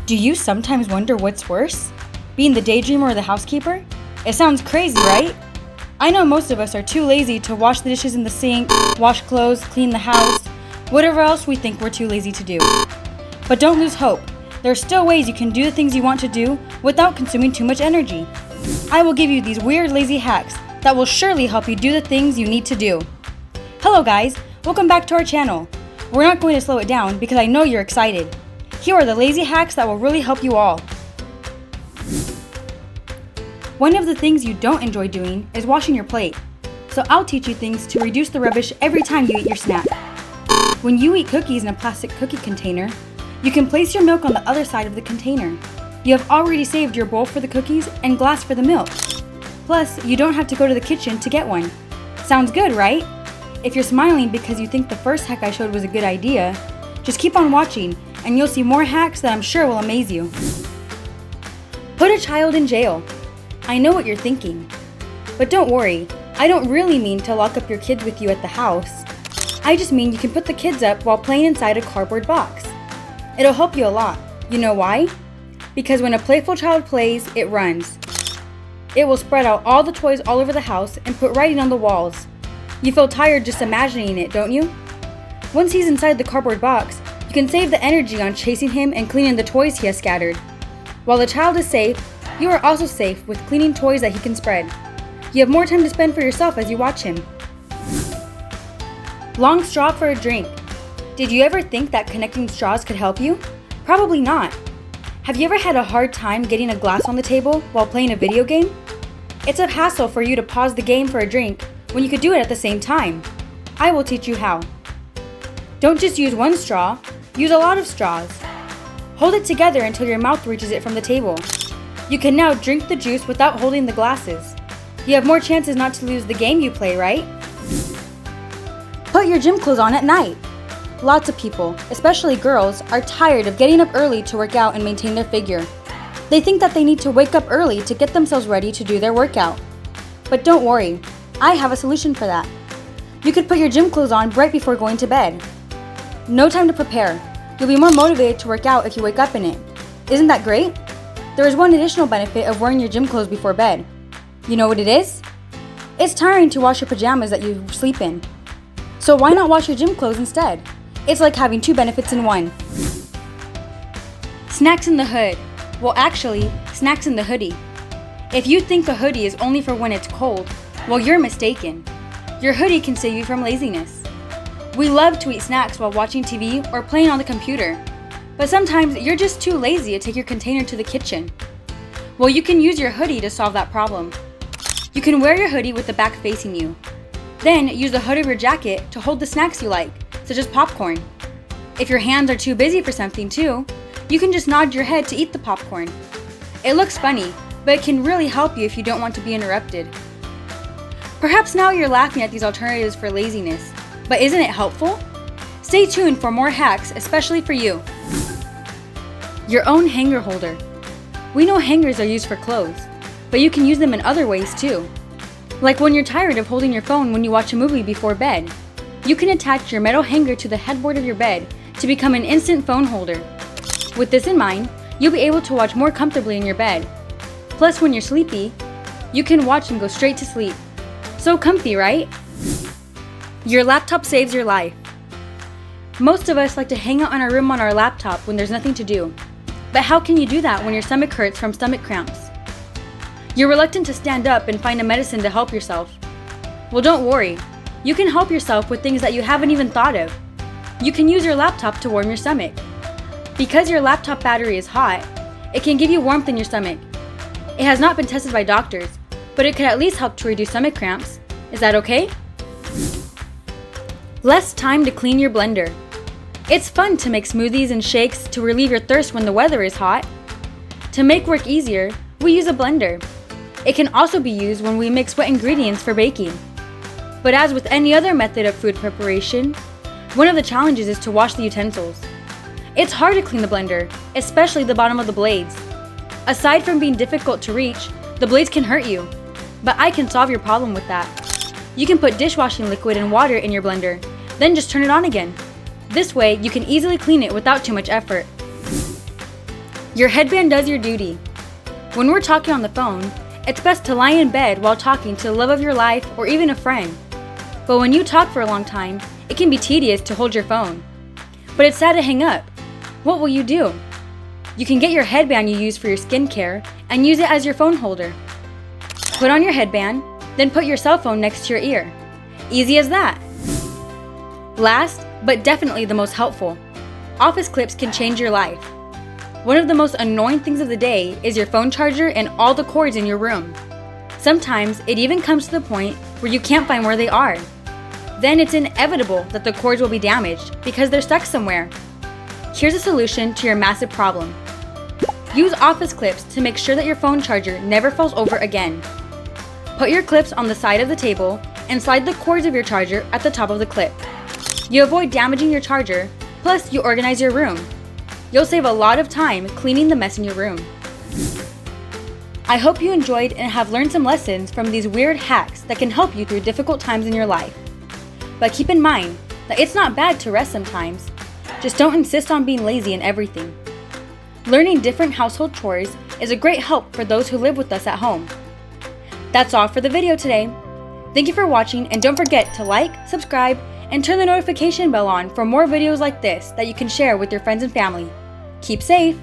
Do you sometimes wonder what's worse? Being the daydreamer or the housekeeper? It sounds crazy, right? I know most of us are too lazy to wash the dishes in the sink, wash clothes, clean the house, whatever else we think we're too lazy to do. But don't lose hope. There are still ways you can do the things you want to do without consuming too much energy. I will give you these weird lazy hacks that will surely help you do the things you need to do. Hello guys, welcome back to our channel. We're not going to slow it down because I know you're excited. Here are the lazy hacks that will really help you all. One of the things you don't enjoy doing is washing your plate. So I'll teach you things to reduce the rubbish every time you eat your snack. When you eat cookies in a plastic cookie container, you can place your milk on the other side of the container. You have already saved your bowl for the cookies and glass for the milk. Plus, you don't have to go to the kitchen to get one. Sounds good, right? If you're smiling because you think the first hack I showed was a good idea, just keep on watching and you'll see more hacks that I'm sure will amaze you. Put a child in jail. I know what you're thinking. But don't worry, I don't really mean to lock up your kids with you at the house. I just mean you can put the kids up while playing inside a cardboard box. It'll help you a lot. You know why? Because when a playful child plays, it runs. It will spread out all the toys all over the house and put writing on the walls. You feel tired just imagining it, don't you? Once he's inside the cardboard box, you can save the energy on chasing him and cleaning the toys he has scattered. While the child is safe, you are also safe with cleaning toys that he can spread. You have more time to spend for yourself as you watch him. Long straw for a drink. Did you ever think that connecting straws could help you? Probably not. Have you ever had a hard time getting a glass on the table while playing a video game? It's a hassle for you to pause the game for a drink when you could do it at the same time. I will teach you how. Don't just use one straw, use a lot of straws. Hold it together until your mouth reaches it from the table. You can now drink the juice without holding the glasses. You have more chances not to lose the game you play, right? Put your gym clothes on at night. Lots of people, especially girls, are tired of getting up early to work out and maintain their figure. They think that they need to wake up early to get themselves ready to do their workout. But don't worry, I have a solution for that. You could put your gym clothes on right before going to bed. No time to prepare. You'll be more motivated to work out if you wake up in it. Isn't that great? There is one additional benefit of wearing your gym clothes before bed. You know what it is? It's tiring to wash your pajamas that you sleep in. So why not wash your gym clothes instead? It's like having two benefits in one. Snacks in the hood. Well, actually, snacks in the hoodie. If you think a hoodie is only for when it's cold, well, you're mistaken. Your hoodie can save you from laziness. We love to eat snacks while watching TV or playing on the computer. But sometimes you're just too lazy to take your container to the kitchen. Well, you can use your hoodie to solve that problem. You can wear your hoodie with the back facing you. Then use the hood of your jacket to hold the snacks you like, such as popcorn. If your hands are too busy for something too, you can just nod your head to eat the popcorn. It looks funny, but it can really help you if you don't want to be interrupted. Perhaps now you're laughing at these alternatives for laziness, but isn't it helpful? Stay tuned for more hacks, especially for you. Your own hanger holder. We know hangers are used for clothes, but you can use them in other ways too. Like when you're tired of holding your phone when you watch a movie before bed. You can attach your metal hanger to the headboard of your bed to become an instant phone holder. With this in mind, you'll be able to watch more comfortably in your bed. Plus, when you're sleepy, you can watch and go straight to sleep. So comfy, right? Your laptop saves your life. Most of us like to hang out in our room on our laptop when there's nothing to do. But how can you do that when your stomach hurts from stomach cramps? You're reluctant to stand up and find a medicine to help yourself. Well, don't worry. You can help yourself with things that you haven't even thought of. You can use your laptop to warm your stomach. Because your laptop battery is hot, it can give you warmth in your stomach. It has not been tested by doctors, but it could at least help to reduce stomach cramps. Is that okay? Less time to clean your blender. It's fun to make smoothies and shakes to relieve your thirst when the weather is hot. To make work easier, we use a blender. It can also be used when we mix wet ingredients for baking. But as with any other method of food preparation, one of the challenges is to wash the utensils. It's hard to clean the blender, especially the bottom of the blades. Aside from being difficult to reach, the blades can hurt you. But I can solve your problem with that. You can put dishwashing liquid and water in your blender, then just turn it on again. This way, you can easily clean it without too much effort. Your headband does your duty. When we're talking on the phone, it's best to lie in bed while talking to the love of your life or even a friend. But when you talk for a long time, it can be tedious to hold your phone. But it's sad to hang up. What will you do? You can get your headband you use for your skincare and use it as your phone holder. Put on your headband, then put your cell phone next to your ear. Easy as that. Last, but definitely the most helpful, office clips can change your life. One of the most annoying things of the day is your phone charger and all the cords in your room. Sometimes it even comes to the point where you can't find where they are. Then it's inevitable that the cords will be damaged because they're stuck somewhere. Here's a solution to your massive problem. Use office clips to make sure that your phone charger never falls over again. Put your clips on the side of the table and slide the cords of your charger at the top of the clip. You avoid damaging your charger, plus you organize your room. You'll save a lot of time cleaning the mess in your room. I hope you enjoyed and have learned some lessons from these weird hacks that can help you through difficult times in your life. But keep in mind that it's not bad to rest sometimes. Just don't insist on being lazy in everything. Learning different household chores is a great help for those who live with us at home. That's all for the video today. Thank you for watching, and don't forget to like, subscribe, and turn the notification bell on for more videos like this that you can share with your friends and family. Keep safe!